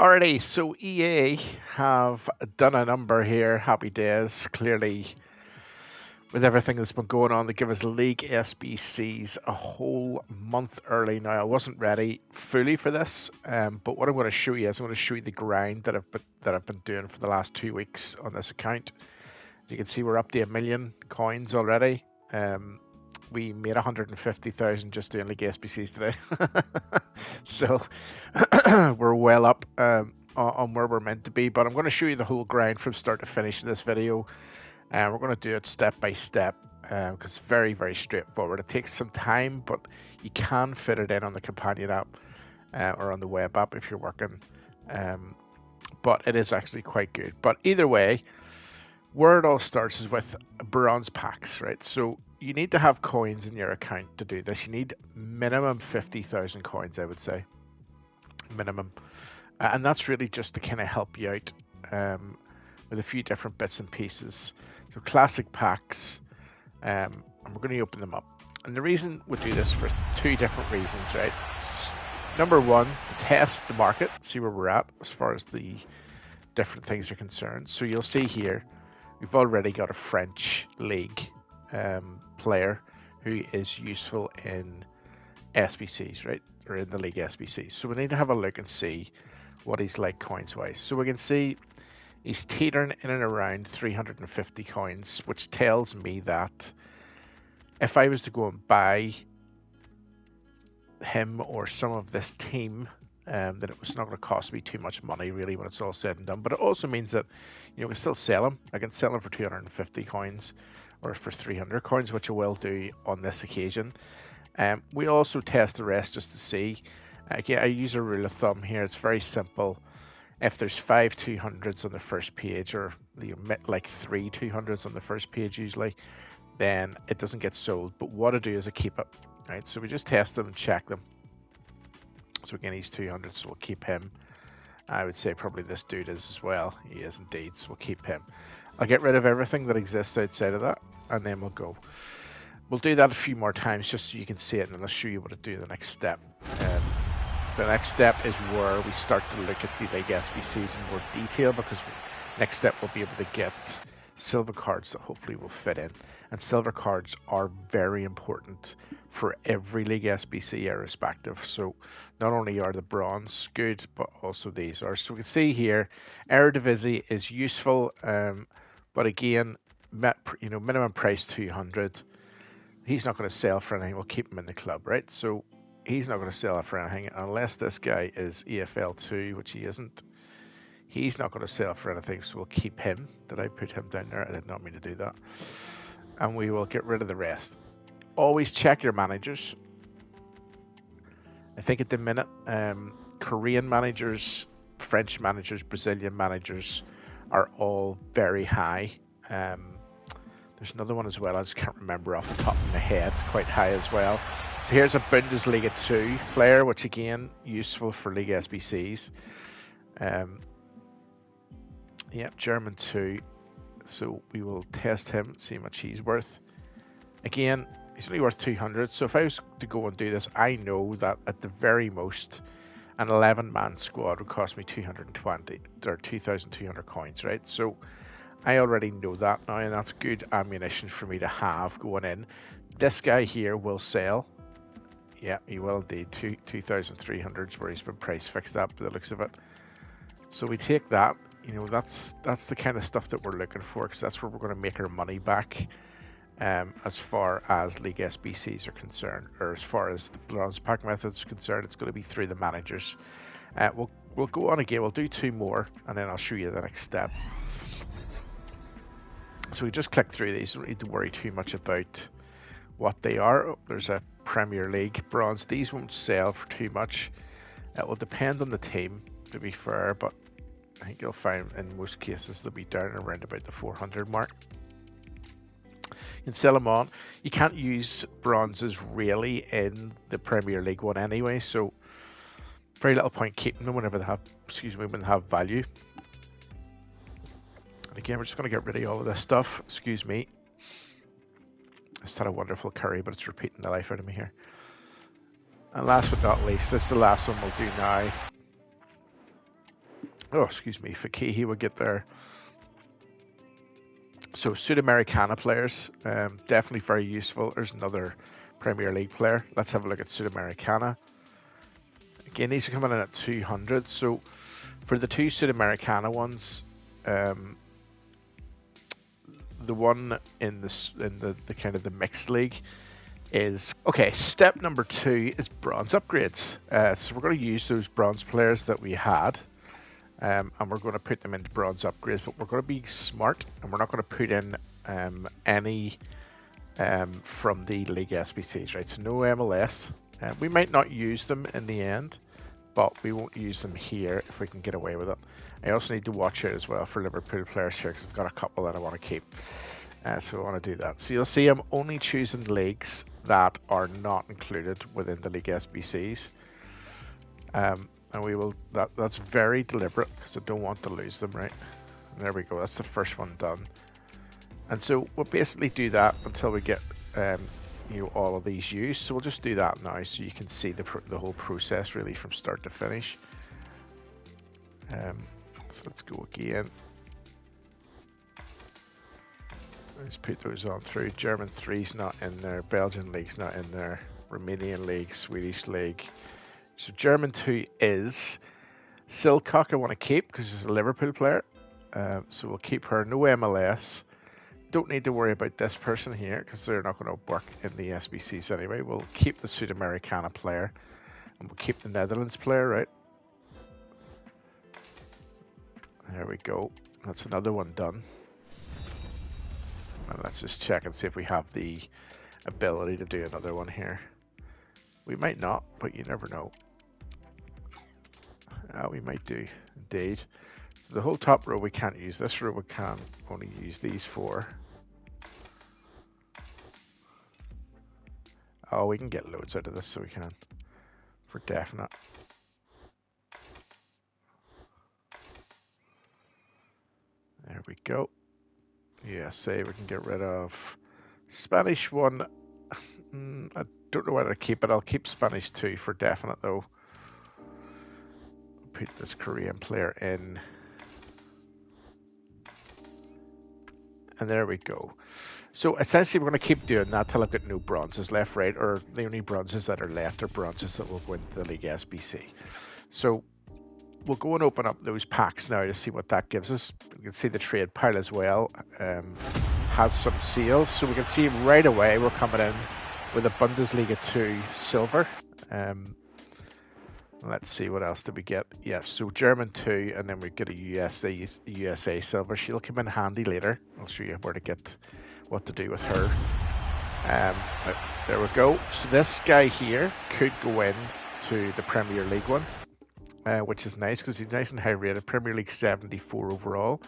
Alrighty, so EA have done a number here. Happy days. Clearly, with everything that's been going on, they give us League SBCs a whole month early. Now, I wasn't ready fully for this, but what I'm going to show you is I'm going to show you the grind that I've been doing for the last 2 weeks on this account. As you can see, we're up to 1 million coins already. We made 150,000 just doing League SBCs today. So we're well up on where we're meant to be, but I'm going to show you the whole grind from start to finish in this video. We're going to do it step by step because it's very, very straightforward. It takes some time, but you can fit it in on the companion app or on the web app if you're working. But it is actually quite good. But either way, where it all starts is with bronze packs, right? So you need to have coins in your account to do this. You need minimum 50,000 coins, I would say. Minimum. And that's really just to kind of help you out with a few different bits and pieces. So classic packs, and we're going to open them up. And the reason we do this for two different reasons, right? Number one, to test the market, see where we're at as far as the different things are concerned. So you'll see here, we've already got a French league player who is useful in SBCs, right? Or in the League SBCs. So we need to have a look and see what he's like coins wise. So we can see he's teetering in and around 350 coins, which tells me that if I was to go and buy him or some of this team, that it was not going to cost me too much money really when it's all said and done. But it also means that, you know, we still sell him. I can sell him for 250 coins or for 300 coins, which I will do on this occasion. We also test the rest just to see. Again, I use a rule of thumb here. It's very simple. If there's 5 200s on the first page, or like 3 200s on the first page usually, then it doesn't get sold. But what I do is I keep it. Right, so we just test them and check them. So again, he's 200, so we'll keep him. I would say probably this dude is as well. He is indeed, so we'll keep him. I'll get rid of everything that exists outside of that, and then we'll go. We'll do that a few more times just so you can see it, and then I'll show you what to do the next step. The next step is where we start to look at the League SBCs in more detail, because next step we'll be able to get silver cards that hopefully will fit in. And silver cards are very important for every League SBC irrespective. So not only are the bronze good, but also these are. So we can see here, Eredivisie is useful, but again, minimum price 200. He's not going to sell for anything. We'll keep him in the club, right? So he's not going to sell for anything unless this guy is EFL2, which he isn't. He's not going to sell for anything, so we'll keep him. Did I put him down there? I did not mean to do that. And we will get rid of the rest. Always check your managers. I think at the minute, Korean managers, French managers, Brazilian managers are all very high. There's another one as well, I just can't remember off the top of my head. It's quite high as well. So here's a Bundesliga 2 player, which again, useful for League SBCs. Yep, German 2. So we will test him, see how much he's worth. Again, he's only worth 200. So if I was to go and do this, I know that at the very most, an 11-man squad would cost me 220 or 2,200 coins, right? So I already know that now, and that's good ammunition for me to have going in. This guy here will sell. Yeah, he will indeed. 2,300 where he's been price fixed up by the looks of it. So we take that. You know, that's the kind of stuff that we're looking for, because that's where we're going to make our money back as far as League SBCs are concerned, or as far as the bronze pack methods are concerned. It's going to be through the managers. We'll go on again. We'll do 2 more, and then I'll show you the next step. So we just click through these. Don't need to worry too much about what they are. Oh, there's a Premier League bronze. These won't sell for too much. It will depend on the team, to be fair, but I think you'll find in most cases they'll be down around about the 400 mark. You can sell them on. You can't use bronzes really in the Premier League one anyway, so very little point keeping them whenever they have, when they have value. And again, we're just going to get rid of all of this stuff. Excuse me. I just had a wonderful curry, but it's repeating the life out of me here. And last but not least, this is the last one we'll do now. Oh, excuse me, Fakihi will get there. So Sudamericana players, definitely very useful. There's another Premier League player. Let's have a look at Sudamericana. Again, these are coming in at 200. So for the two Sudamericana ones, the one in the kind of the mixed league is okay. Step number 2 is bronze upgrades. So we're going to use those bronze players that we had, and we're going to put them into bronze upgrades. But we're going to be smart, and we're not going to put in any from the League SBCs, right? So no MLS. We might not use them in the end, but we won't use them here if we can get away with it. I also need to watch out as well for Liverpool players here because I've got a couple that I want to keep. So I want to do that. So you'll see I'm only choosing leagues that are not included within the League SBCs. And we will, that's very deliberate because I don't want to lose them, right? And there we go, that's the first one done. And so we'll basically do that until we get all of these used. So we'll just do that now so you can see the whole process really from start to finish. So let's go again. Let's put those on through. German 3's not in there. Belgian League's not in there. Romanian League, Swedish League. So German 2 is Silcock. I want to keep because she's a Liverpool player. So we'll keep her. No MLS. Don't need to worry about this person here because they're not going to work in the SBCs anyway. We'll keep the Sudamericana player and we'll keep the Netherlands player, right? There we go. That's another one done. And let's just check and see if we have the ability to do another one here. We might not, but you never know. We might do, indeed. So the whole top row we can't use. This row we can only use these 4. Oh, we can get loads out of this, so we can, for definite. There we go. Yeah, say we can get rid of Spanish 1. I don't know whether to keep it. I'll keep Spanish 2 for definite, though. Put this Korean player in. And there we go. So essentially we're going to keep doing that till I've got no bronzes left, right? Or the only bronzes that are left are bronzes that will go into the League SBC. So we'll go and open up those packs now to see what that gives us. You can see the trade pile as well has some seals. So we can see right away we're coming in with a Bundesliga 2 silver. Let's see, what else did we get? Yes, so German 2, and then we get a USA silver. She'll come in handy later. I'll show you where to get what to do with her. There we go. So this guy here could go in to the Premier League one, which is nice because he's nice and high rated. Premier League 74 overall.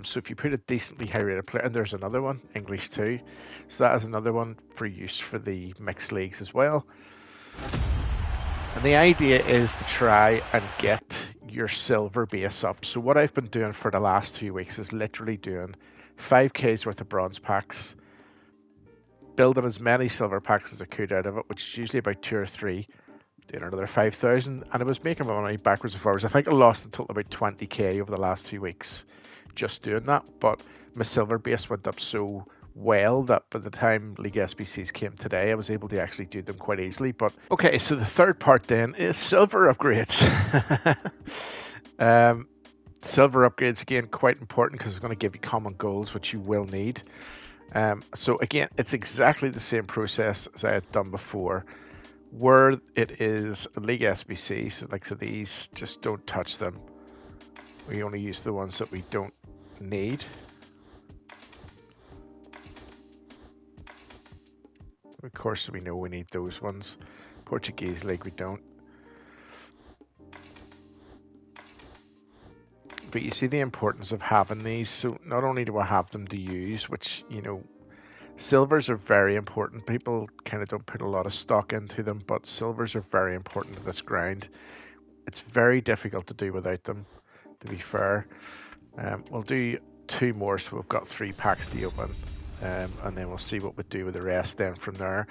So if you put a decently high rated player, and there's another one, English 2. So that is another one for use for the mixed leagues as well. And the idea is to try and get your silver base up. So what I've been doing for the last 2 weeks is literally doing 5K's worth of bronze packs, building as many silver packs as I could out of it, which is usually about 2 or 3, doing another 5,000, and I was making my money backwards and forwards. I think I lost in total about 20K over the last 2 weeks just doing that, but my silver base went up so well that by the time League SBCs came today, I was able to actually do them quite easily. But okay, so the third part then is silver upgrades. Silver upgrades, again, quite important because it's going to give you common goals, which you will need. So again, it's exactly the same process as I had done before. Where it is League SBC, so these, just don't touch them. We only use the ones that we don't need. Of course, we know we need those ones. Portuguese League, we don't. But you see the importance of having these. So not only do I have them to use, which, you know, silvers are very important. People kind of don't put a lot of stock into them, but silvers are very important to this grind. It's very difficult to do without them, to be fair. We'll do 2 more, so we've got 3 packs to open. And then we'll see what we do with the rest then from there.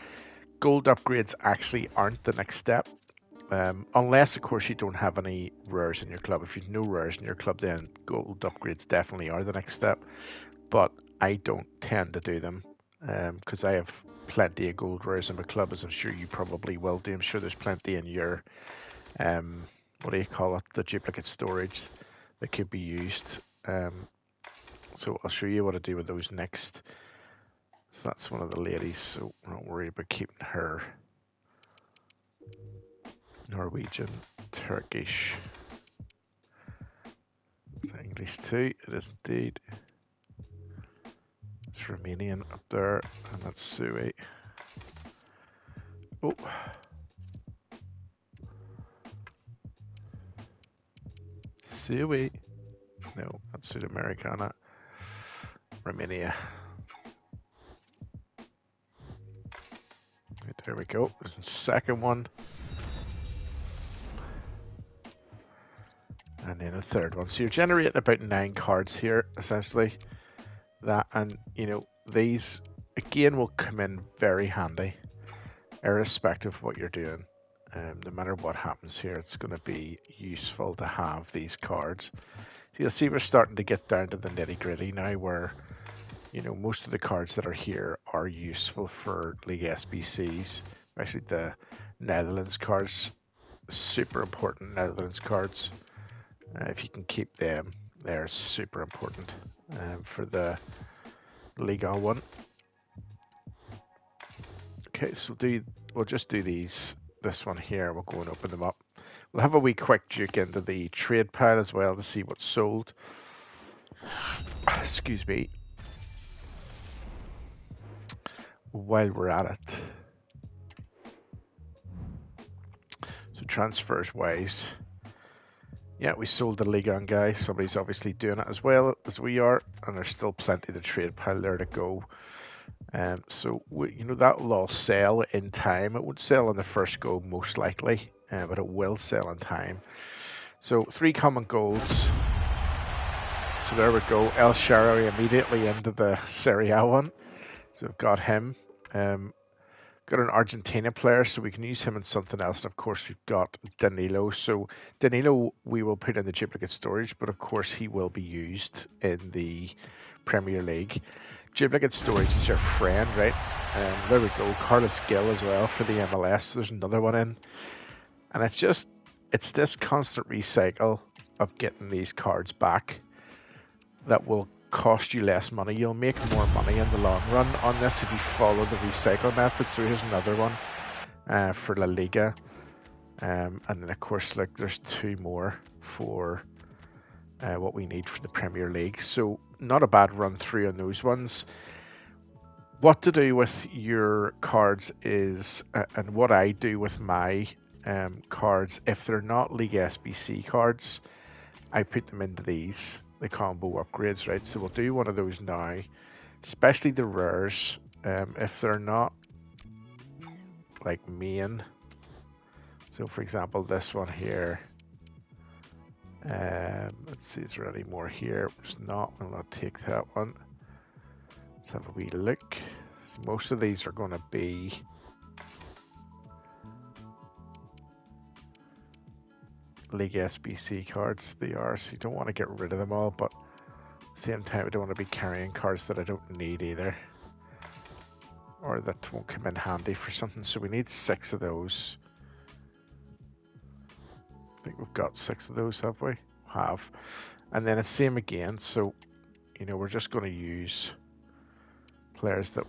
Gold upgrades actually aren't the next step. Unless, of course, you don't have any rares in your club. If you've no rares in your club, then gold upgrades definitely are the next step. But I don't tend to do them because I have plenty of gold rares in my club, as I'm sure you probably will do. I'm sure there's plenty in your, what do you call it, the duplicate storage that could be used. So I'll show you what I do with those next. So that's one of the ladies, so we're not worried about keeping her. Norwegian, Turkish. It's English too, it is indeed. It's Romanian up there, and that's Sui. Oh. Sui. No, that's Sudamericana. Romania. Right, there we go. There's the second one. And then a third one. So you're generating about 9 cards here, essentially. That, and you know, these again will come in very handy, irrespective of what you're doing. No matter what happens here, it's going to be useful to have these cards. So you'll see we're starting to get down to the nitty gritty now, where you know most of the cards that are here are useful for League SBCs, especially the Netherlands cards. Super important Netherlands cards. If you can keep them, they're super important for the Liga 1. Okay, so we'll just do this one here. We'll go and open them up. We'll have a wee quick juke into the trade pile as well to see what's sold. Excuse me. While we're at it. So transfers wise. Yeah, we sold the Ligue 1 guy. Somebody's obviously doing it as well as we are, and there's still plenty of the trade pile there to go. So you know that will all sell in time. It won't sell on the first go most likely, but it will sell in time. So 3 common golds. So there we go. El Shaarawy immediately into the Serie A one. So we've got him. Got an Argentina player, so we can use him in something else. And of course, we've got Danilo. So Danilo, we will put in the duplicate storage, but of course, he will be used in the Premier League. Duplicate storage is your friend, right? There we go. Carlos Gil as well for the MLS. So there's another one in. And it's this constant recycle of getting these cards back that will cost you less money. You'll make more money in the long run on this if you follow the recycle method. So here's another one for La Liga. And then of course, like there's 2 more for what we need for the Premier League. So not a bad run through on those ones. What to do with your cards is, and what I do with my cards, if they're not League SBC cards, I put them into these, the combo upgrades, right? So we'll do one of those now, especially the rares. If they're not like main, so for example, this one here, let's see, is there any more here? There's not. We'll not take that one. Let's have a wee look. So most of these are going to be League SBC cards. They are, so you don't want to get rid of them all, but at the same time I don't want to be carrying cards that I don't need either, or that won't come in handy for something. So we need 6 of those. I think we've got 6 of those, have we? Have. And then it's same again, so you know we're just going to use players that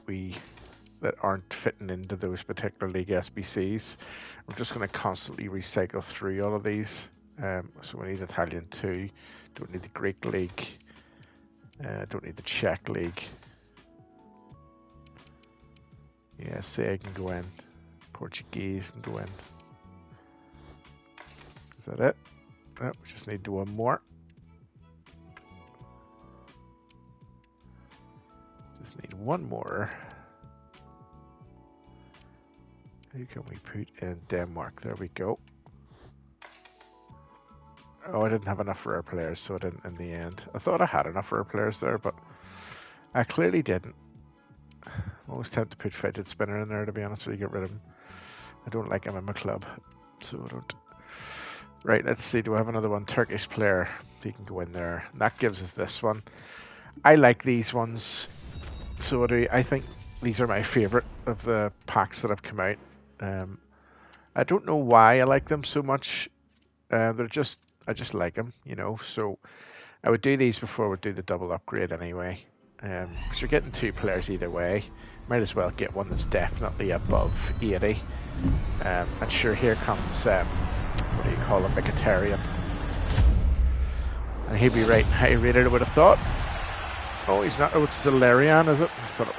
aren't fitting into those particular League SBCs. We're just going to constantly recycle through all of these. So we need Italian 2, don't need the Greek League, don't need the Czech League. Yeah, say I can go in. Portuguese can go in. Is that it? No, we just need one more. Just need one more. Who can we put in Denmark? There we go. Oh, I didn't have enough rare players, so I didn't in the end. I thought I had enough rare players there, but I clearly didn't. I always tempted to put fidget spinner in there, to be honest with you, get rid of him. I don't like him in my club. So I don't. Right, let's see. Do I have another one? Turkish player. He can go in there. And that gives us this one. I like these ones. So do I think these are my favorite of the packs that have come out. I don't know why I like them so much. They're just I just like them, you know. So I would do these before I would do the double upgrade anyway. Because you're getting two players either way. Might as well get one that's definitely above 80. And sure, here comes what do you call him, Mkhitaryan. And he'd be right high rated, I would have thought. Oh, he's not. Oh, it's Valerian, is it? I thought it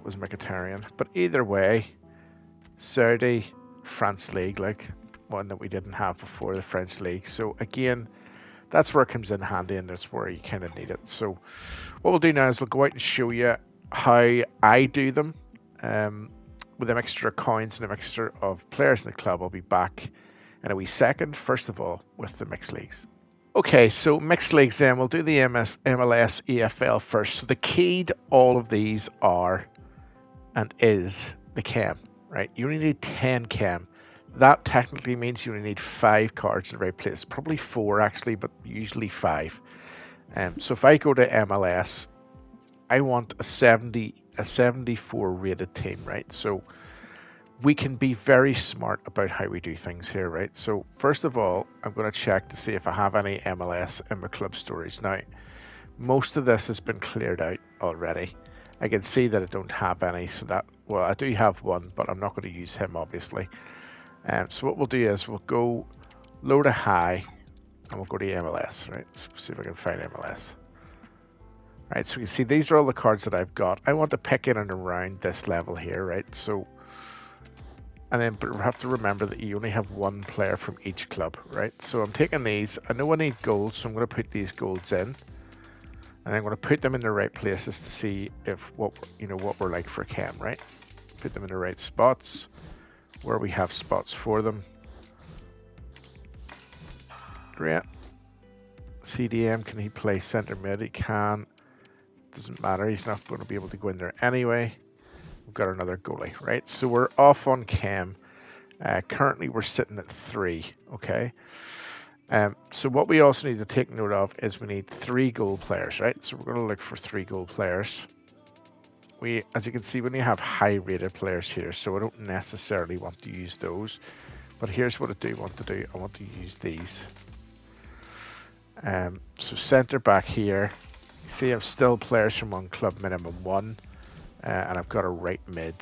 was Mkhitaryan. But either way, Saudi, France League, like one that we didn't have before, the French League. So again, that's where it comes in handy, and that's where you kind of need it. So what we'll do now is we'll go out and show you how I do them. With a mixture of coins and a mixture of players in the club. I'll be back in a wee second. First of all, with the mixed leagues. Okay, so mixed leagues then. We'll do the MLS EFL first. So the key to all of these are and is the chem, right? You only need 10 chem. That technically means you only need 5 cards in the right place. Probably 4 actually, but usually 5. So if I go to MLS, I want a 74 rated team, right? So we can be very smart about how we do things here, right? So first of all, I'm going to check to see if I have any MLS in my club storage. Now, most of this has been cleared out already. I can see that I don't have any, so that, well, I do have one, but I'm not going to use him, obviously. So what we'll do is we'll go low to high, and we'll go to MLS, right? So see if I can find MLS. Right, so you can see these are all the cards that I've got. I want to pick in and around this level here, right? So, and then but we have to remember that you only have one player from each club, right? So I'm taking these. I know I need golds, so I'm going to put these golds in, and I'm going to put them in the right places to see if what we're like for chem, right? Put them in the right spots where we have spots for them. Great. CDM, can he play centre mid? He can. Doesn't matter, he's not going to be able to go in there anyway. We've got another goalie, right? So we're off on chem. Currently we're sitting at 3, okay? So what we also need to take note of is we need 3 goal players, right? So we're going to look for 3 goal players. As you can see, we only have high rated players here, so I don't necessarily want to use those. But here's what I do want to do. I want to use these. So centre back here. You see I've still players from one club, minimum 1. And I've got a right mid.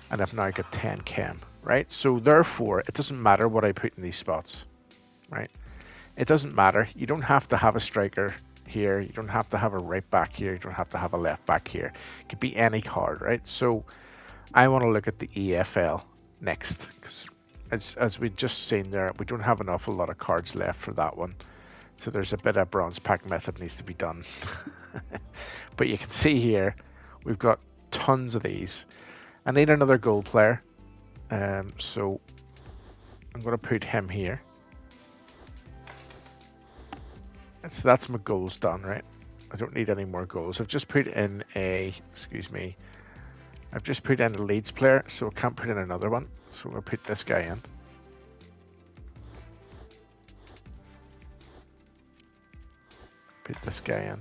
And I've now got 10 chem, right? So therefore, it doesn't matter what I put in these spots, right? It doesn't matter. You don't have to have a striker here. You don't have to have a right back here. You don't have to have a left back here. It could be any card, right? So I want to look at the EFL next, because as we just seen there, we don't have an awful lot of cards left for that one. So there's a bit of bronze pack method needs to be done. But you can see here, we've got tons of these. I need another goal player. So I'm going to put him here. So that's my goals done, right? I don't need any more goals. I've just put in I've just put in a Leeds player, so I can't put in another one. So we'll put this guy in. Put this guy in.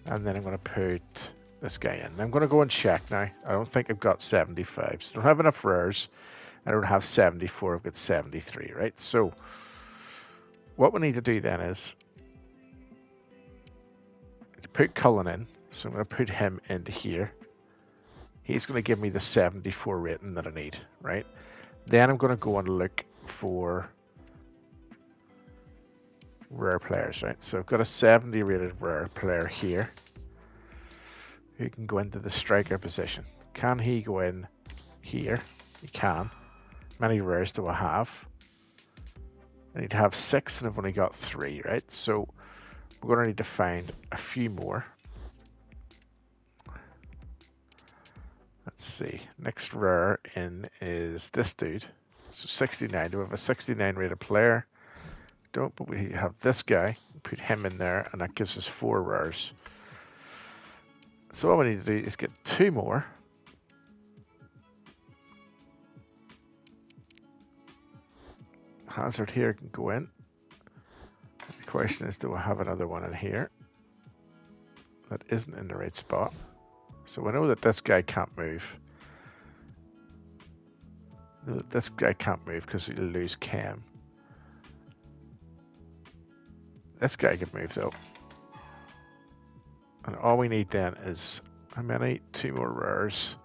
And then I'm going to put this guy in. I'm going to go and check now. I don't think I've got 75. So I don't have enough rares. I don't have 74. I've got 73, right? So what we need to do then is to put Cullen in. So I'm going to put him into here. He's going to give me the 74 rating that I need, right? Then I'm going to go and look for rare players, right? So I've got a 70 rated rare player here who can go into the striker position. Can he go in here? He can. How many rares do I have? I need to have 6 and I've only got 3, right? So we're going to need to find a few more. Let's see. Next rare in is this dude. So 69. Do we have a 69 rated player? Don't, but we have this guy. Put him in there, and that gives us 4 rares. So all we need to do is get 2 more. Hazard here can go in. The question is, do I have another one in here that isn't in the right spot? So we know that this guy can't move. This guy can't move because he'll lose cam. This guy can move though. And all we need then is, how many? 2 more rares.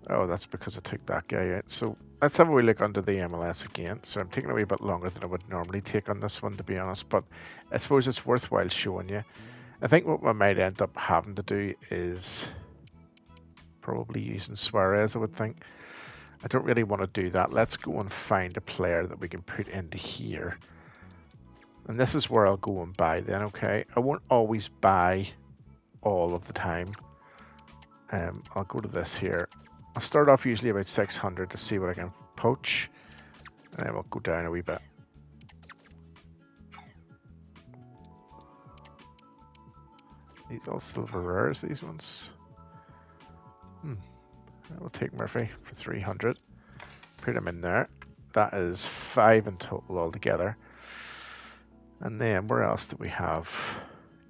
Oh, that's because I took that guy out. So let's have a wee look under the MLS again. So I'm taking a wee bit longer than I would normally take on this one, to be honest. But I suppose it's worthwhile showing you. I think what I might end up having to do is probably using Suarez, I would think. I don't really want to do that. Let's go and find a player that we can put into here. And this is where I'll go and buy then, okay? I won't always buy all of the time. I'll go to this here. I'll start off usually about 600 to see what I can poach. And then we'll go down a wee bit. These all silver rares, these ones. We'll take Murphy for 300. Put him in there. That is 5 in total altogether. And then where else do we have?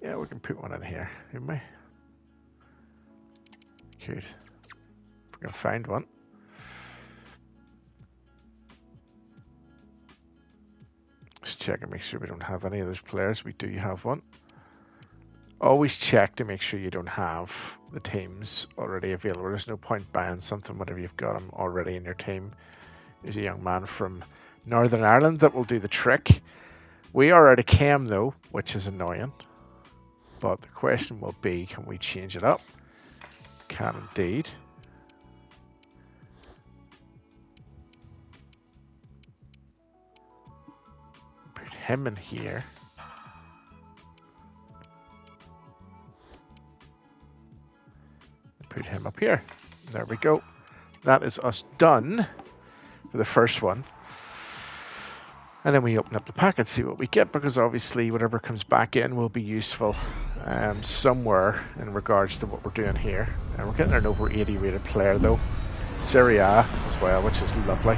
Yeah, we can put one in here, can we? Good. If we can find one. Just check and make sure we don't have any of those players. We do have one. Always check to make sure you don't have the teams already available. There's no point buying something whenever you've got them already in your team. There's a young man from Northern Ireland that will do the trick. We are out of cam though, which is annoying. But the question will be, can we change it up? Can indeed. Put him in here. Put him up here. There we go. That is us done for the first one. And then we open up the packet, see what we get, because obviously whatever comes back in will be useful somewhere in regards to what we're doing here. And we're getting an over 80 rated player though. Serie A as well, which is lovely.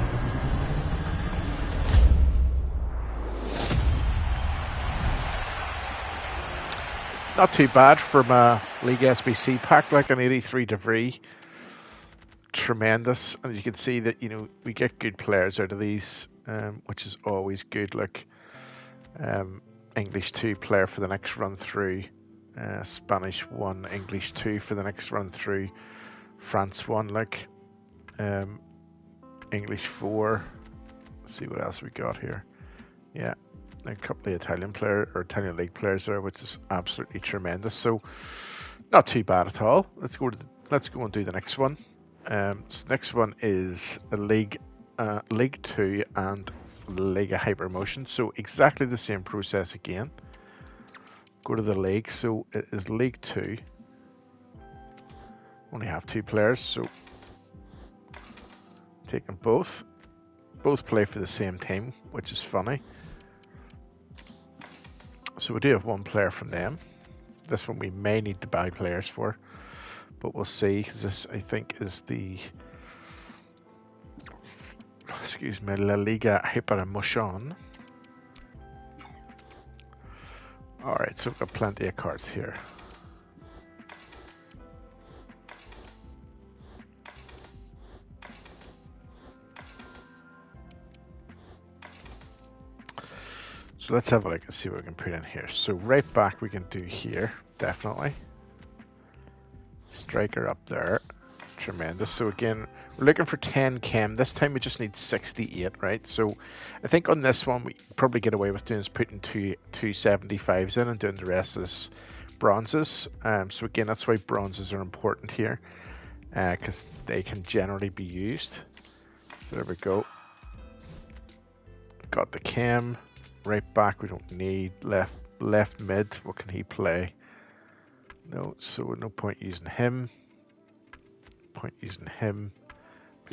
Not too bad from a League SBC pack, like an 83 degree. Tremendous. And you can see that, you know, we get good players out of these, which is always good. Like English 2 player for the next run through, Spanish 1, English 2 for the next run through, France 1, like English 4. Let's see what else we got here. Yeah, a couple of Italian league players there, which is absolutely tremendous. So not too bad at all. Let's go and do the next one. So next one is a League 2 and Liga Hypermotion. So exactly the same process again. Go to the league. So it is League 2. Only have 2 players, so take them both. Both play for the same team, which is funny. So we do have 1 player from them. This one we may need to buy players for, but we'll see. This, I think, is the La Liga Hypermotion. Alright, so we've got plenty of cards here. So let's have a look and see what we can put in here. So right back we can do here, definitely. Striker up there, tremendous. So again, we're looking for 10 chem. This time we just need 68, right? So I think on this one we probably get away with doing is putting two 75s in and doing the rest as bronzes. So again, that's why bronzes are important here, because they can generally be used. So there we go. Got the chem. Right back we don't need. Left mid, what can he play? No, so no point using him. Put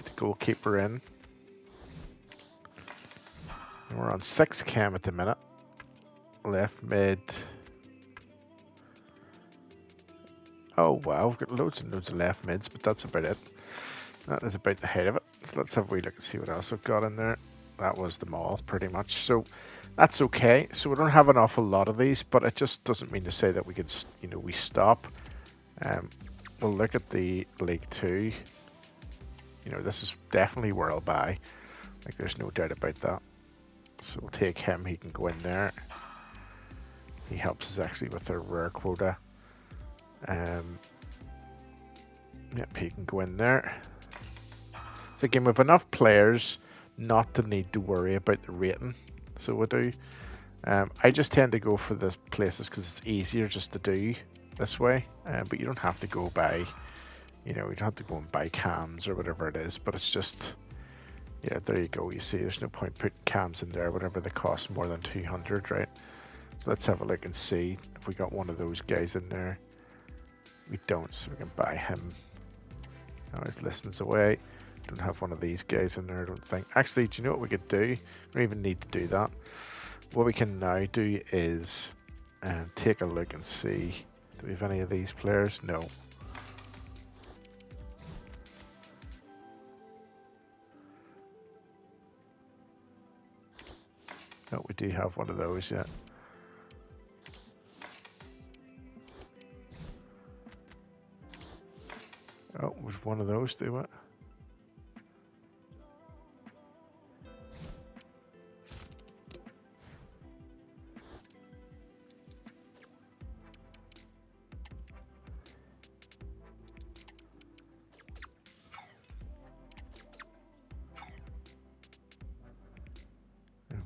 the goalkeeper in. And we're on 6 cam at the minute. Left mid. Oh wow, we've got loads and loads of left mids, but that's about it. That is about the height of it. So let's have a wee look and see what else we've got in there. that was them all pretty much. So that's okay. So we don't have an awful lot of these, but it just doesn't mean to say that we could, we stop. We'll look at the League 2. This is definitely where I'll buy. Like, there's no doubt about that. So we'll take him. He can go in there. He helps us actually with our rare quota. Yep, he can go in there. So again, we have enough players not to need to worry about the rating. So we do. I just tend to go for the places because it's easier just to do this way. But you don't have to go by, you don't have to go and buy cams or whatever it is. But it's just, yeah, there you go. You see, there's no point putting cams in there whenever they cost more than 200, right? So let's have a look and see if we got one of those guys in there. We don't, so we can buy him. Now his listens away. Don't have one of these guys in there, I don't think. Actually, do you know what we could do? We don't even need to do that. What we can now do is take a look and see. Do we have any of these players? No. No, we do have one of those, yeah. Oh, was one of those do it?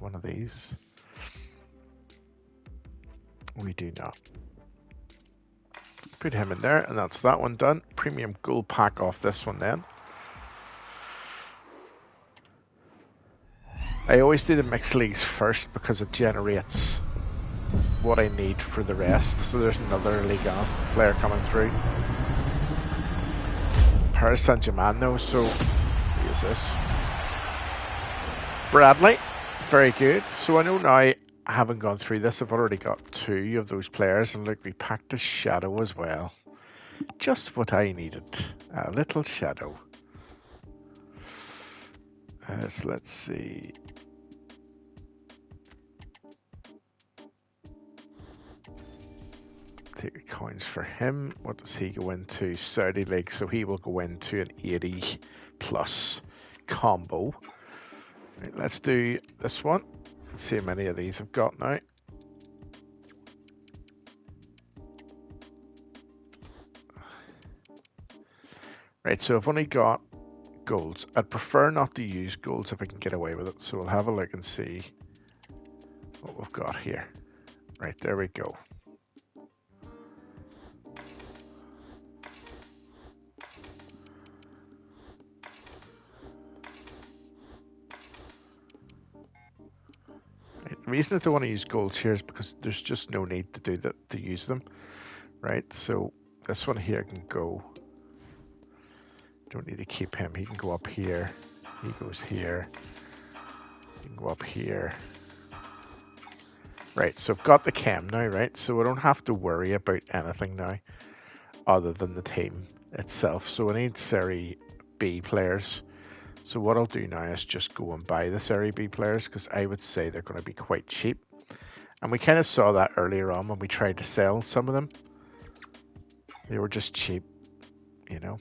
One of these. We do not. Put him in there, and that's that one done. Premium gold pack off this one then. I always do the mixed leagues first because it generates what I need for the rest. So there's another Ligue 1 player coming through. Paris Saint-Germain though, so who is this? Bradley. Very good. So I know now, I haven't gone through this, I've already got 2 of those players, and look, we packed a shadow as well. Just what I needed. A little shadow. So let's see. Take the coins for him. What does he go into? Saudi League, so he will go into an 80 plus combo. Right, let's do this one. Let's see how many of these I've got now. Right, so I've only got golds. I'd prefer not to use golds if I can get away with it. So we'll have a look and see what we've got here. Right, there we go. The reason I don't want to use golds here is because there's just no need to do that, to use them, right? So this one here can go. Don't need to keep him. He can go up here. He goes here. He can go up here. Right, so I've got the chem now, right? So I don't have to worry about anything now other than the team itself. So I need Serie B players. So what I'll do now is just go and buy the Serie B players because I would say they're going to be quite cheap. And we kind of saw that earlier on when we tried to sell some of them. They were just cheap, you know.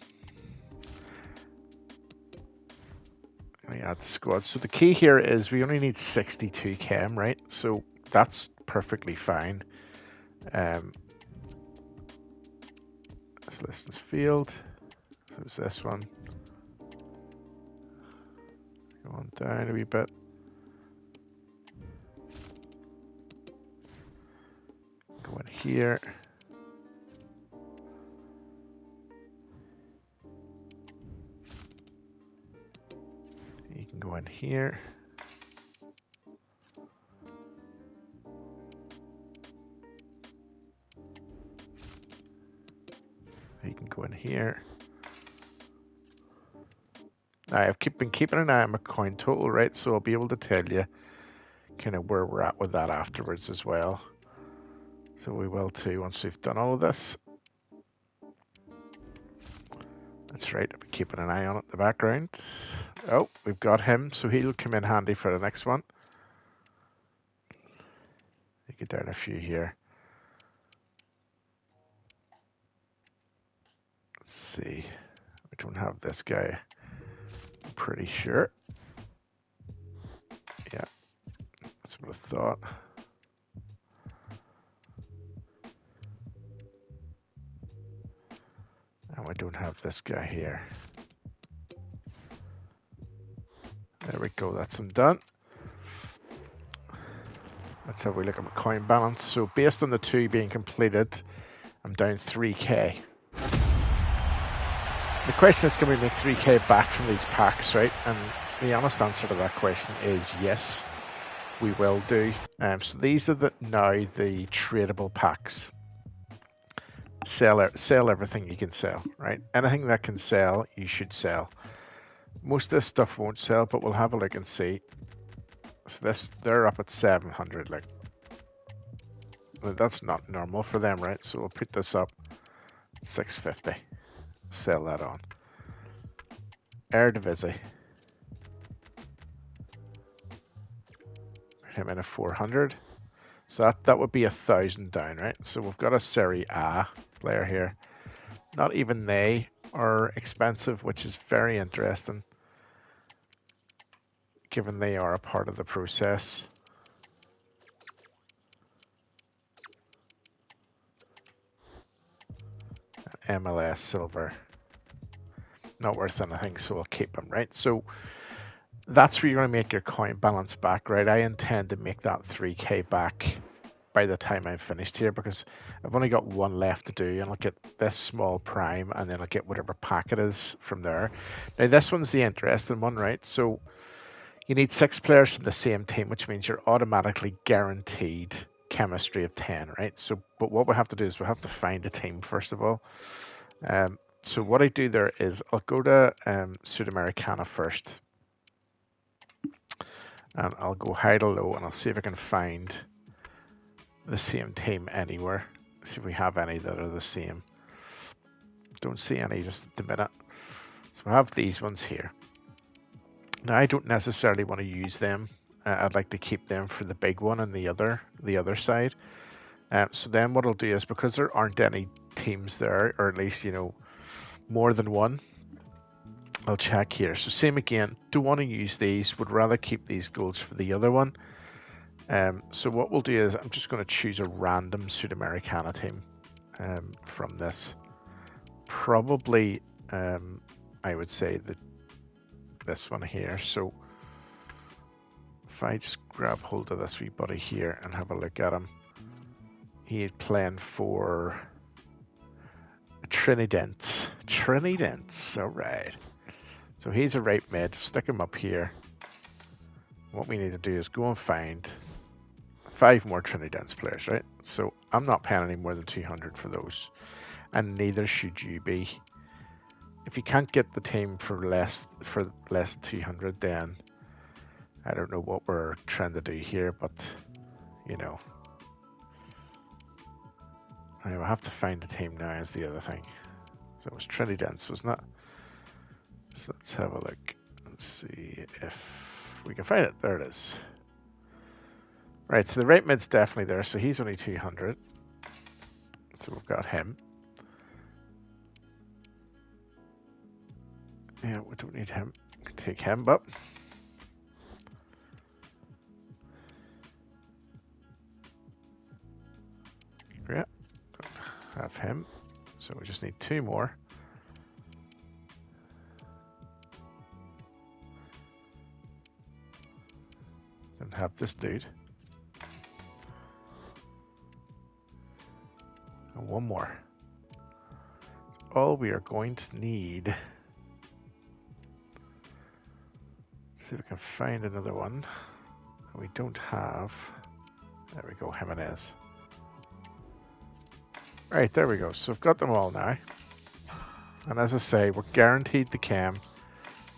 Let me add the squad. So the key here is we only need 62 chem, right? So that's perfectly fine. This list is field. So it's this one. Go on down a wee bit. Go in here. You can go in here. You can go in here. Now, I've been keeping an eye on my coin total, right? So I'll be able to tell you kind of where we're at with that afterwards as well. So we will too once we've done all of this. That's right, I've been keeping an eye on it in the background. Oh, we've got him, so he'll come in handy for the next one. You get down a few here. Let's see. We don't have this guy. I'm pretty sure. Yeah, that's what I thought. And we don't have this guy here. There we go, that's him done. Let's have a look at my coin balance. So based on the 2 being completed, I'm down 3k. The question is, can we make 3k back from these packs, right? And the honest answer to that question is yes, we will do. So these are now the tradable packs. Sell everything you can sell, right? Anything that can sell, you should sell. Most of this stuff won't sell, but we'll have a look and see. So they're up at 700. Like, that's not normal for them, right? So we'll put this up 650. Sell that on. Eredivisie. Put him in at 400. So that would be 1,000 down, right? So we've got a Serie A player here. Not even they are expensive, which is very interesting, given they are a part of the process. MLS silver. Not worth anything, so we'll keep them, right? So that's where you're going to make your coin balance back, right? I intend to make that 3k back by the time I'm finished here, because I've only got one left to do, and I'll get this small prime, and then I'll get whatever pack it is from there. Now this one's the interesting one, right? So you need 6 players from the same team, which means you're automatically guaranteed chemistry of 10, right? So, but what we have to do is we have to find a team first of all. So what I do there is I'll go to Sudamericana first, and I'll go high to low, and I'll see if I can find the same team anywhere. See if we have any that are the same. Don't see any just at the minute. So I have these ones here. Now I don't necessarily want to use them. I'd like to keep them for the big one and the other side. So then what I'll do is, because there aren't any teams there, or at least, you know, more than one, I'll check here. So same again, don't want to use these, would rather keep these golds for the other one. So what we'll do is I'm just going to choose a random Sudamericana team from this. Probably, I would say that this one here. So if I just grab hold of this wee buddy here and have a look at him, he is playing for Trinidad. All right. So he's a right mid. Stick him up here. What we need to do is go and find 5 more Trinidad players, right? So I'm not paying any more than 200 for those, and neither should you be. If you can't get the team for less than 200, then I don't know what we're trying to do here, but you know, I will have to find the team now is the other thing. So it was Trinidad, wasn't it? So let's have a look and see if we can find it. There it is. Right, so the right mid's definitely there, so he's only 200. So we've got him. Yeah, we don't need him. We can take him up. Yeah, don't have him. So we just need 2 more. Then have this dude. And 1 more. All we are going to need. Let's see if we can find another one. We don't have. There we go, Jimenez. Right, there we go. So I've got them all now. And as I say, we're guaranteed the chem,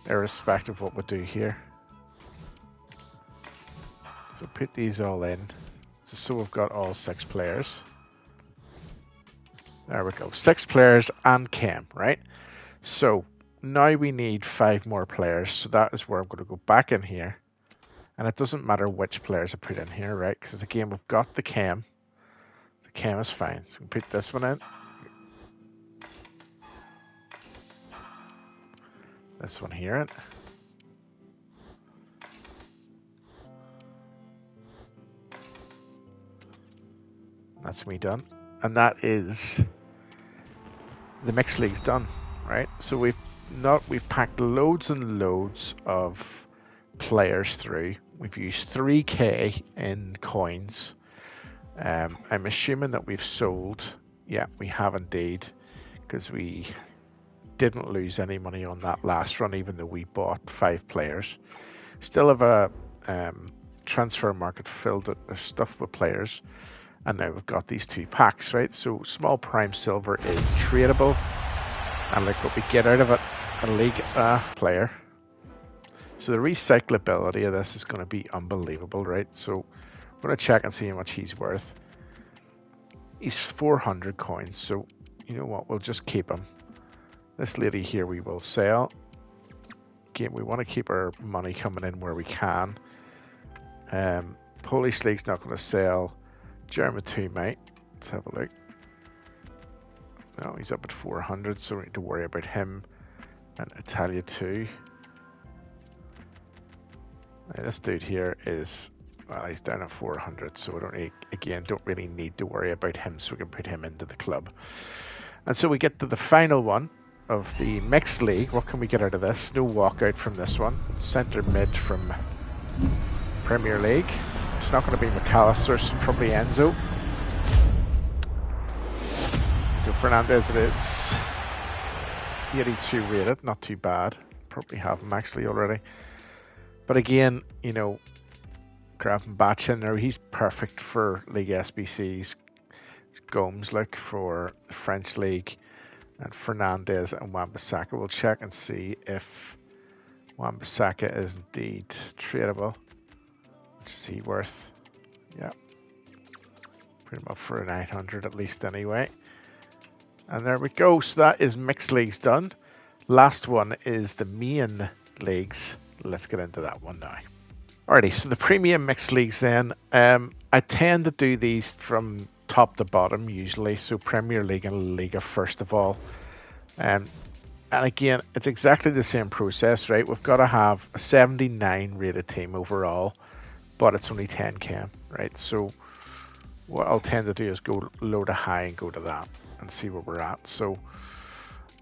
irrespective of what we do here. So put these all in, just so we've got all 6 players. There we go, 6 players and chem, right? So now we need 5 more players. So that is where I'm going to go back in here. And it doesn't matter which players I put in here, right? Because again, we've got the chem. The chem is fine. So we put this one in. This one here in. That's me done. And that is the mixed league's done, right? So we've packed loads and loads of players through. We've used 3k in coins. I'm assuming that we've sold. Yeah, we have indeed, because we didn't lose any money on that last run, even though we bought 5 players. Still have a transfer market filled with stuff with players. And now we've got these 2 packs, right? So small prime silver is tradable. And look what we get out of it, a league player. So the recyclability of this is going to be unbelievable, right? So we're going to check and see how much he's worth. He's 400 coins, so you know what, we'll just keep him. This lady here we will sell. Again, we want to keep our money coming in where we can. Polish League's not going to sell. German 2 might. Let's have a look. No, he's up at 400, so we need to worry about him. And Italia 2. Now, this dude here is, well, he's down at 400, so we don't really need to worry about him, so we can put him into the club. And so we get to the final one of the mixed league. What can we get out of this? No walkout from this one. Centre mid from Premier League. It's not going to be McAllister, it's probably Enzo. So Fernandez it is. 82 rated, not too bad. Probably have him actually already. But again, you know, grabbing Batch in there, he's perfect for League SBCs. Gomes, look, for the French League. And Fernandez and Wan-Bissaka. We'll check and see if Wan-Bissaka is indeed tradable. What's he worth? Yeah. Put him up for a 900 at least anyway. And there we go. So that is mixed leagues done. Last one is the main leagues. Let's get into that one now. Alrighty, so the premium mixed leagues then. I tend to do these from top to bottom usually. So Premier League and Liga first of all. And again, it's exactly the same process, right? We've got to have a 79 rated team overall, but it's only 10k, right? So what I'll tend to do is go low to high and go to that and see where we're at. So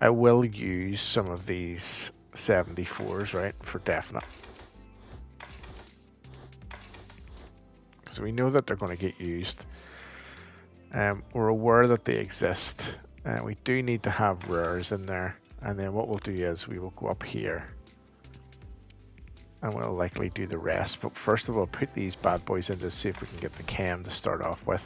I will use some of these 74s, right, for definite. Because we know that they're going to get used. We're aware that they exist. We do need to have rares in there. And then what we'll do is we will go up here. And we'll likely do the rest. But first of all, put these bad boys in to see if we can get the chem to start off with.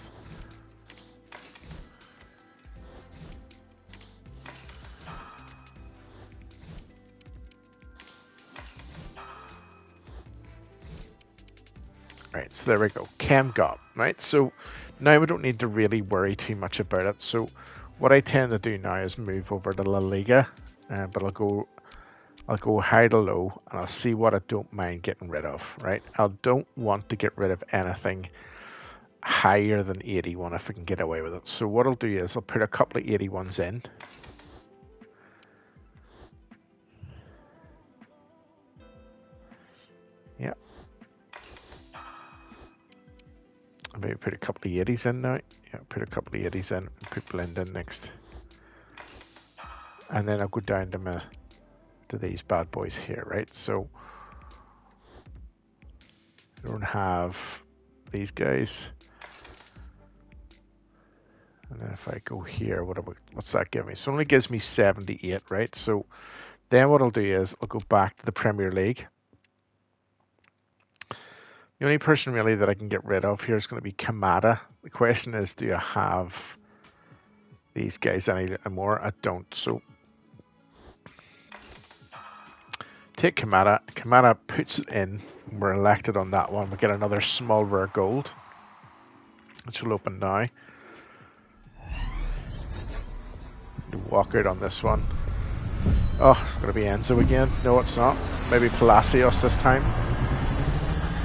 Right, so there we go. Chem got, right? So now we don't need to really worry too much about it. So what I tend to do now is move over to La Liga. But I'll go high to low and I'll see what I don't mind getting rid of, right? I don't want to get rid of anything higher than 81 if I can get away with it. So what I'll do is I'll put a couple of 81s in. Yeah. I'll maybe put a couple of 80s in now. Yeah, put a couple of 80s in and put blend in next. And then I'll go down to these bad boys here, right? So I don't have these guys. And then if I go here, what's that give me? So it only gives me 78, right? So then what I'll do is I'll go back to the Premier League. The only person really that I can get rid of here is going to be Kamada. The question is, do I have these guys any more? I don't. So take Kamada. Kamada puts it in. We're elected on that one. We get another small rare gold, which will open now. To walk out on this one. Oh, it's going to be Enzo again. No, it's not. Maybe Palacios this time.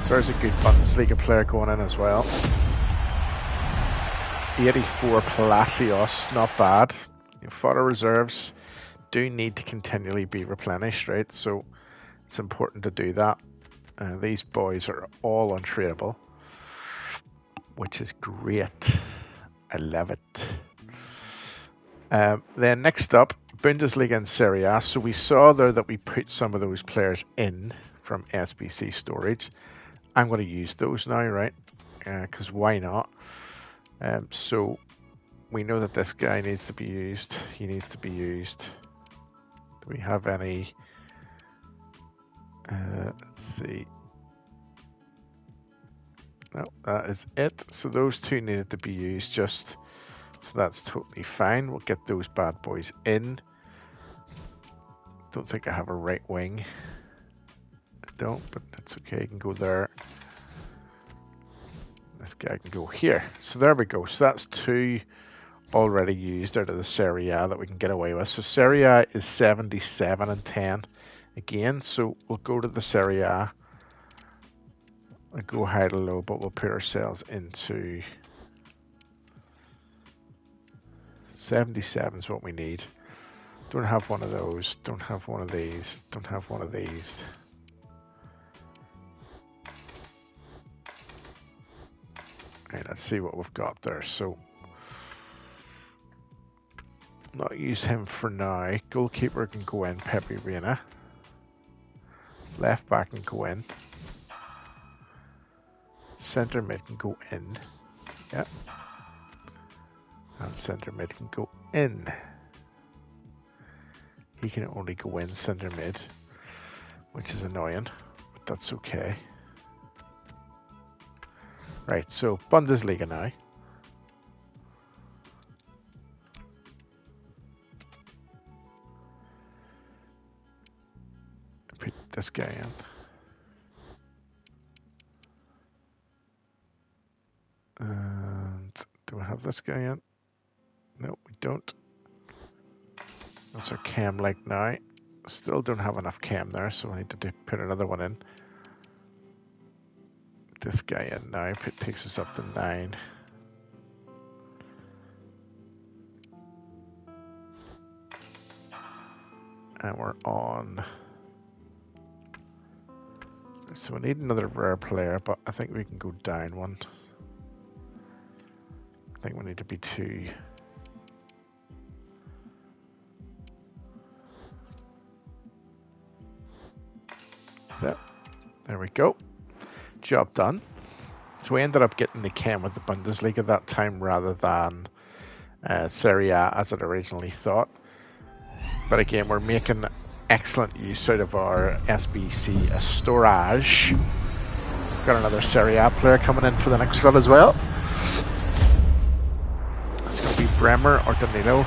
So there's a good Bundesliga player going in as well. 84 Palacios, not bad. Fodder reserves do need to continually be replenished, right? So it's important to do that. These boys are all untradeable, which is great. I love it. Then next up, Bundesliga and Serie A. So we saw there that we put some of those players in from SBC storage. I'm going to use those now, right? Because why not? So we know that this guy needs to be used. He needs to be used. Do we have any? Let's see. No, that is it. So those two needed to be used just, so that's totally fine. We'll get those bad boys in. Don't think I have a right wing. I don't, but that's okay. You can go there. This guy can go here. So there we go. So that's two already used out of the Serie A that we can get away with. So Serie A is 77 and 10 again. So we'll go to the Serie A and go high to low, but we'll put ourselves into 77 is what we need. Don't have one of those. Don't have one of these. Don't have one of these. Right, let's see what we've got there. So not use him for now. Goalkeeper can go in, Pepe Reina. Left back can go in. Centre mid can go in. Yep. And centre mid can go in. He can only go in centre mid, which is annoying, but that's okay. Right, so Bundesliga now. Put this guy in. And do I have this guy in? No, we don't. That's our cam like now. Still don't have enough cam there, so I need to put another one in. This guy in now. It takes us up to 9. And we're on. So we need another rare player, but I think we can go down one. I think we need to be 2. There we go. Job done. So we ended up getting the cam with the Bundesliga that time rather than Serie A as I'd originally thought. But again, we're making excellent use out of our SBC storage. Got another Serie A player coming in for the next run as well. It's going to be Bremer or Danilo.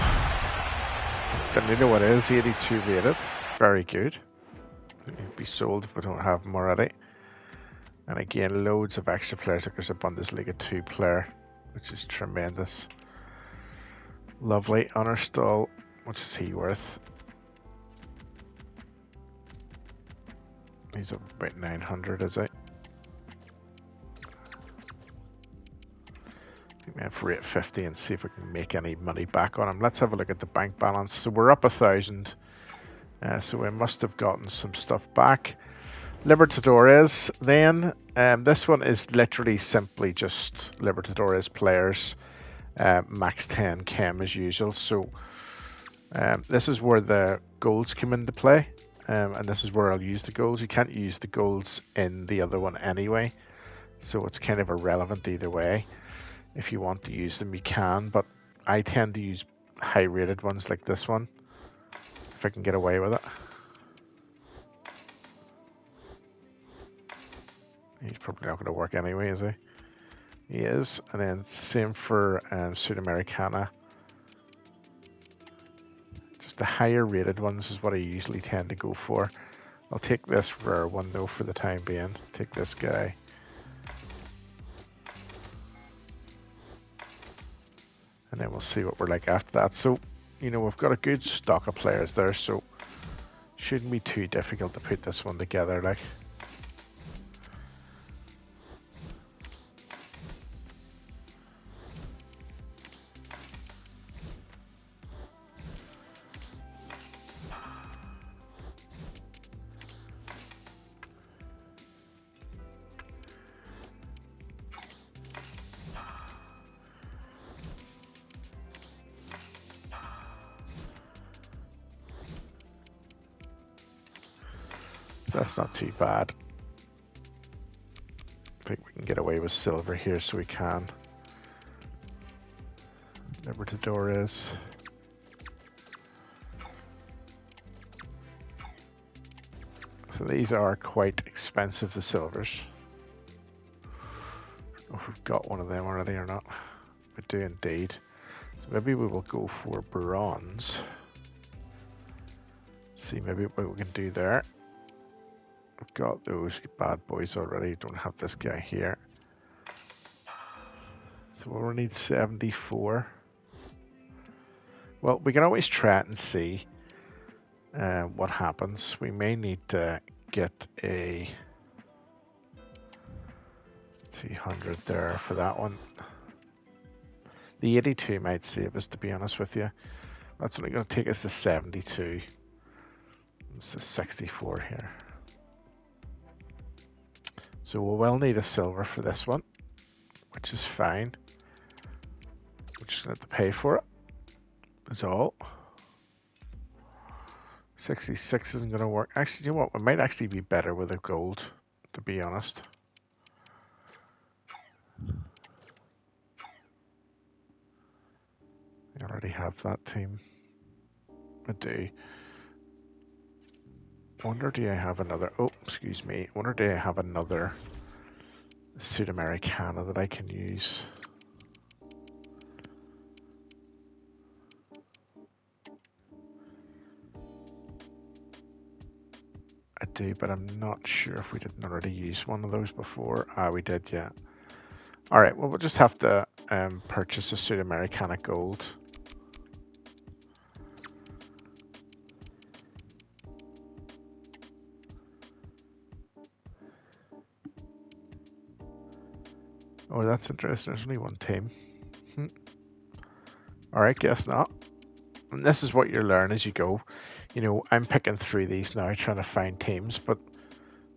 Danilo it is, 82 rated. Very good. It'd be sold if we don't have them already. And again, loads of extra players. Like there's a Bundesliga 2 player, which is tremendous. Lovely. Unnerstall, what is he worth? He's about 900, is he? I think we have rate 50 and see if we can make any money back on him. Let's have a look at the bank balance. So we're up 1,000. So we must have gotten some stuff back. Libertadores then. This one is literally simply just Libertadores players. Max 10 chem as usual. So this is where the goals come into play. And this is where I'll use the goals. You can't use the goals in the other one anyway. So it's kind of irrelevant either way. If you want to use them, you can. But I tend to use high rated ones like this one. If I can get away with it. He's probably not going to work anyway, is he? He is. And then same for Sudamericana. Just the higher rated ones is what I usually tend to go for. I'll take this rare one though for the time being. Take this guy. And then we'll see what we're like after that. So, you know, we've got a good stock of players there. So Shouldn't be too difficult to put this one together, like. So that's not too bad. I think we can get away with silver here, so we can. Libertador is. So these are quite expensive, the silvers. I don't know if we've got one of them already or not. We do indeed. So maybe we will go for bronze. See maybe what we can do there. We've got those bad boys already. Don't have this guy here. So we'll need 74. Well, we can always try it and see what happens. We may need to get a 200 there for that one. The 82 might save us, to be honest with you. That's only going to take us to 72. It's a 64 here. So we will need a silver for this one, which is fine. We're just going to have to pay for it. That's all. 66 isn't going to work. Actually, you know what? We might actually be better with a gold, to be honest. I already have that team. I do. Wonder do I have another... Oh, excuse me. Wonder do I have another Sudamericana that I can use? I do, but I'm not sure if we didn't already use one of those before. Ah, we did, yeah. Alright, well, we'll just have to purchase a Sudamericana gold. Oh, that's interesting. There's only one team. Alright, guess not. And this is what you learn as you go. You know, I'm picking through these now, trying to find teams, but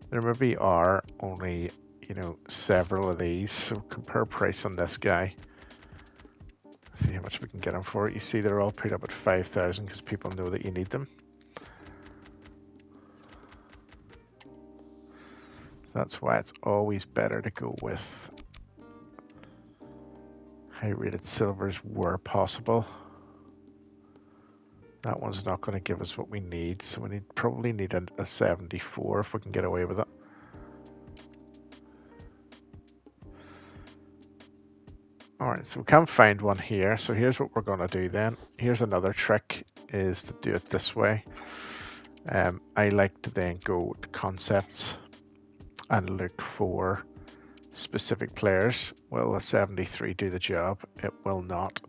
there maybe are only, you know, several of these. So compare price on this guy. See how much we can get them for. You see they're all put up at 5,000 because people know that you need them. That's why it's always better to go with high rated silvers where possible. That one's not going to give us what we need, so we probably need a 74 if we can get away with it. Alright, so we can't find one here, so here's what we're going to do then. Here's another trick, is to do it this way. I like to then go to concepts and look for specific players. Will a 73 do the job? It will not.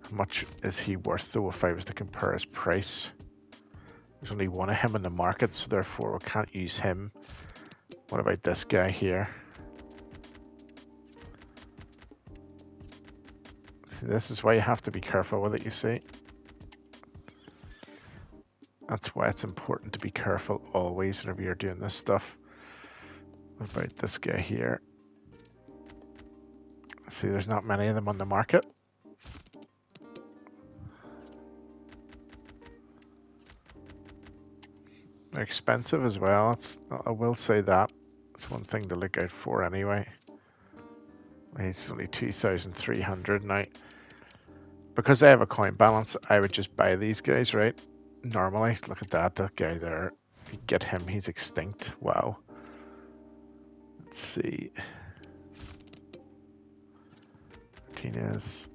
How much is he worth though if I was to compare his price? There's only one of him in the market, so therefore we can't use him. What about this guy here? See, this is why you have to be careful with it, you see. That's why it's important to be careful always whenever you're doing this stuff. What about this guy here? See, there's not many of them on the market. They're expensive as well. I will say that. It's one thing to look out for anyway. It's only 2,300 now. Because I have a coin balance, I would just buy these guys, right? Normally, look at that guy there. If you get him, he's extinct. Wow. Let's see. Martinez.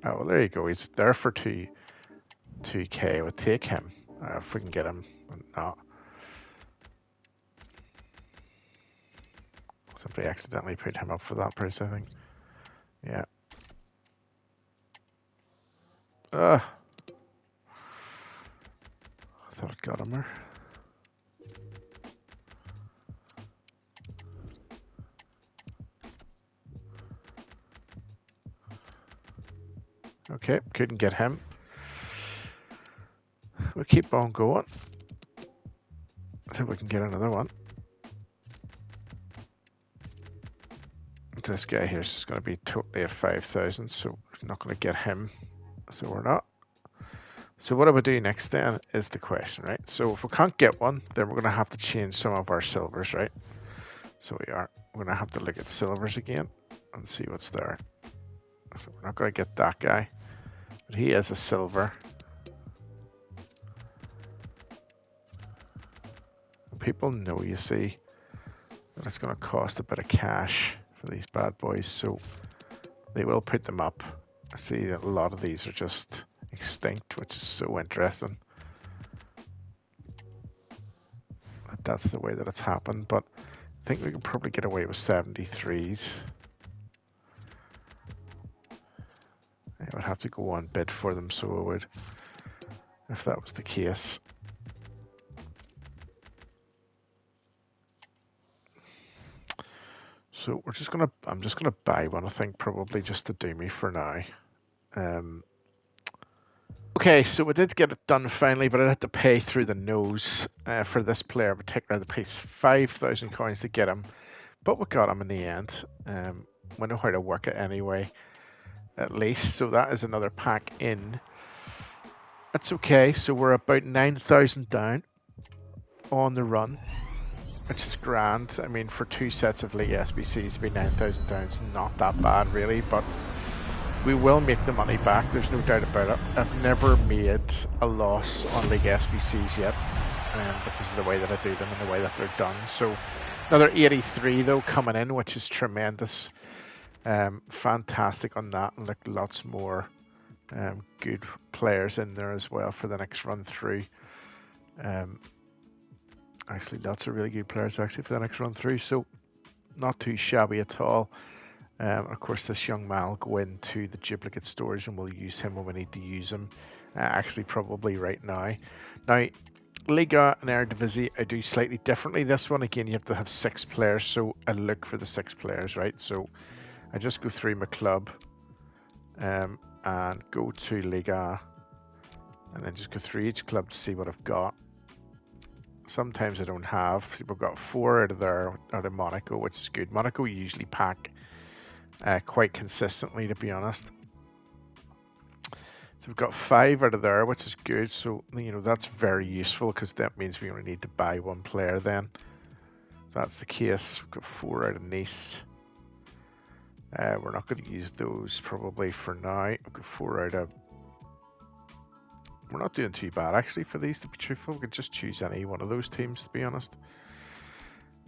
Oh, well, there you go. He's there for 2K. We'll take him if we can get him. Not. Somebody accidentally put him up for that price, I think. Yeah. thought it got him there. Okay, couldn't get him. We'll keep on going. I think we can get another one. This guy here is just going to be totally at 5,000, so we're not going to get him. So we're not. So what do we do next then is the question, right? So if we can't get one, then we're going to have to change some of our silvers, right? So we're going to have to look at silvers again and see what's there. So we're not going to get that guy, but he is a silver. People know, you see, that it's going to cost a bit of cash for these bad boys, so they will put them up. I see that a lot of these are just extinct, which is so interesting. That's the way that it's happened, but I think we can probably get away with 73s. I would have to go on bid for them, so I would, if that was the case. So I'm just gonna buy one, I think, probably just to do me for now. Okay, so we did get it done finally, but I had to pay through the nose for this player in particular. I had to pay 5,000 coins to get him, but we got him in the end. We know how to work it anyway, at least. So that is another pack in. That's okay. So we're about 9,000 down on the run, which is grand. I mean, for 2 sets of League SBCs to be 9,000 down is not that bad, really, but we will make the money back, there's no doubt about it. I've never made a loss on League SBCs yet, because of the way that I do them and the way that they're done. So another 83 though coming in, which is tremendous. Fantastic on that, and lots more good players in there as well for the next run through. Actually, lots of really good players actually for the next run through, so not too shabby at all. Of course, this young man will go into the duplicate storage and we'll use him when we need to use him. Actually, probably right now. Now, Liga and Eredivisie, I do slightly differently. This one, again, you have to have 6 players, so I look for the 6 players, right? So I just go through my club and go to Liga and then just go through each club to see what I've got. Sometimes I don't have. We've got 4 out of there out of Monaco, which is good. Monaco usually pack quite consistently, to be honest. So we've got 5 out of there, which is good. So, you know, that's very useful because that means we only need to buy 1 player then. If that's the case. We've got 4 out of Nice. We're not going to use those probably for now. We've got 4 out of... We're not doing too bad actually for these, to be truthful. We could just choose any one of those teams, to be honest.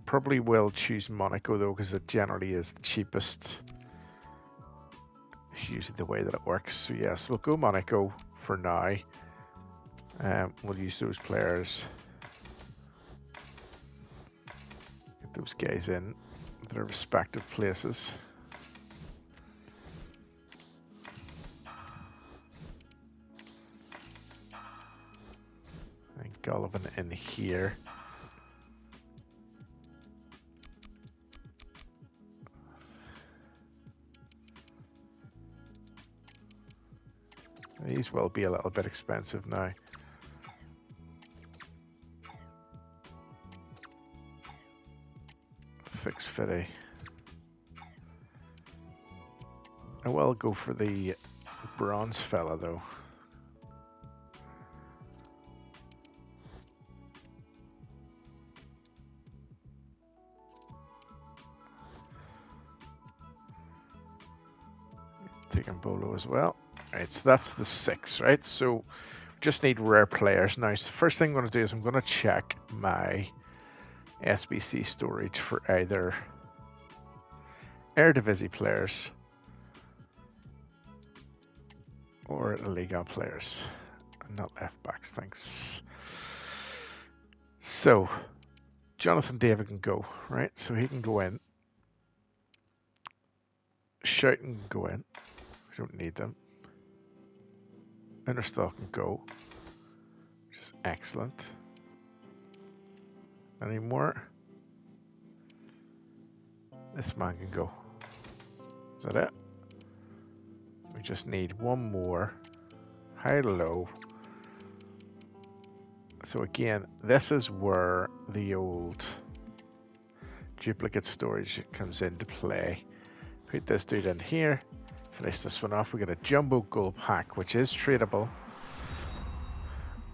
Probably will choose Monaco though, because it generally is the cheapest. Usually the way that it works. So yes, we'll go Monaco for now. We'll use those players. Get those guys in their respective places. And Gullivan in here. These will be a little bit expensive now. $650. I will go for the bronze fella though. Taking Bolo as well. Right, so that's the 6, right? So just need rare players. Now, so the first thing I'm going to do is I'm going to check my SBC storage for either Eredivisie players or Liga players. Not left backs, thanks. So, Jonathan David can go, right? So he can go in. Shout can go in. We don't need them. Innerstall can go. Just Excellent. Any more? This man can go. Is that it? We just need one more. High to low. So again, this is where the old duplicate storage comes into play. Put this dude in here. Finish this one off. We get a jumbo gold pack, which is tradable.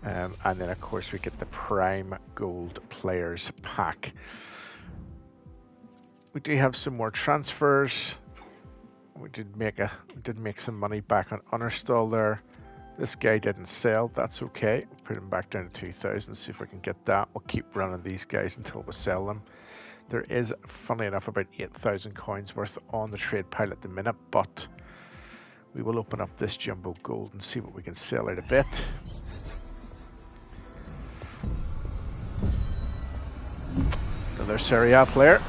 And then of course we get the prime gold players pack. We do have some more transfers. We did make some money back on Uninstall there. This guy didn't sell. That's okay. Put him back down to 2,000. See if we can get that. We'll keep running these guys until we sell them. There is, funnily enough, about 8,000 coins worth on the trade pile at the minute, but we will open up this jumbo gold and see what we can sell out a bit. Another Serie A player.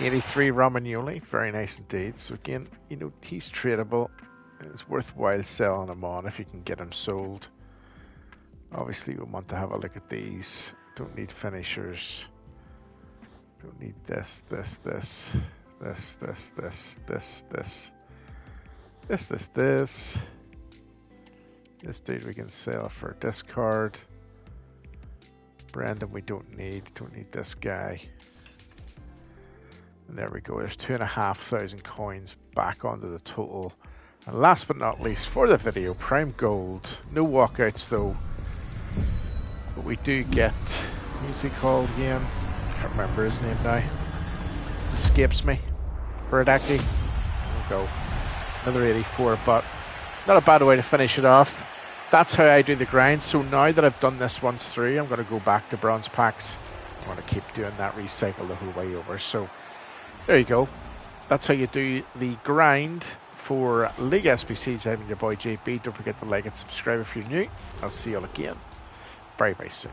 '83 Romagnoli, very nice indeed. So again, you know, he's tradable. It's worthwhile selling him on if you can get him sold. Obviously, we want to have a look at these. Don't need finishers. Don't need this. This dude we can sell for discard. Brandon we don't need this guy. And there we go, there's 2,500 coins back onto the total. And last but not least for the video, prime gold. No walkouts though. But we do get, what's he called again? Can't remember his name now. Escapes me. Burdaki. There we go. Another 84, but not a bad way to finish it off. That's how I do the grind. So now that I've done this once through, I'm going to go back to bronze packs. I want to keep doing that recycle the whole way over. So there you go. That's how you do the grind for League SBCs. I'm your boy JB. Don't forget to like and subscribe if you're new. I'll see you all again very, very soon.